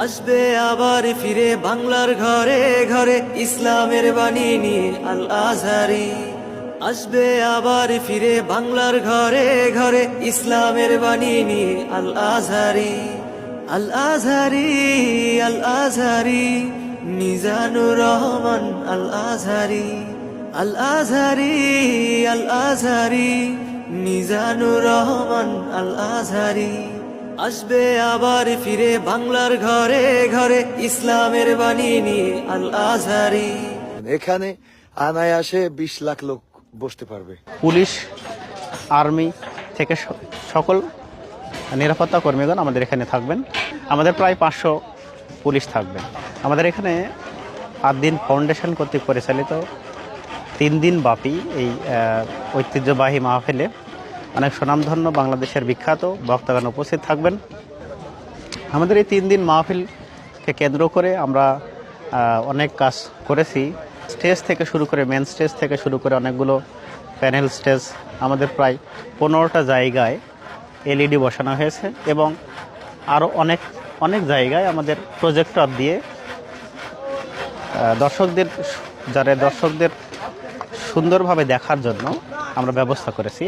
আসবে আবার ফিরে বাংলার ঘরে ঘরে ইসলামের বাণী নিয়ে আল আজহারি। আসবে আবার ফিরে বাংলার ঘরে ঘরে ইসলামের বাণী নিয়ে আল আজহারি। আল আজহারি, আল আজহারি, মিজানুর রহমান আল আজহারি। আল আজহারি, আল আজহারি, মিজানুর রহমান আল আজহারি। আসবে আবার ফিরে বাংলার ঘরে ঘরে ইসলামের বাণী নিয়ে আল আজহারি। এখানে অনায়াসে 20 লাখ লোক বসতে পারবে। পুলিশ, আর্মি থেকে সকল নিরাপত্তা কর্মীগণ আমাদের এখানে থাকবেন। আমাদের প্রায় 500 পুলিশ থাকবেন। আমাদের এখানে 8 দিন ফাউন্ডেশন কর্তৃক পরিচালিত 3 দিন ব্যাপী এই ঐতিহ্যবাহী মাহফিলে অনেক সুনামধন্য বাংলাদেশের বিখ্যাত বক্তাগণ উপস্থিত থাকবেন। আমাদের এই 3 দিন মাহফিলকে কেন্দ্র করে আমরা অনেক কাজ করেছি। স্টেজ থেকে শুরু করে, মেন স্টেজ থেকে শুরু করে অনেকগুলো প্যানেল স্টেজ, আমাদের প্রায় 15টা জায়গায় LED বসানো হয়েছে এবং আরও অনেক জায়গায় আমাদের প্রজেক্টর দিয়ে দর্শকদের সুন্দরভাবে দেখার জন্য আমরা ব্যবস্থা করেছি।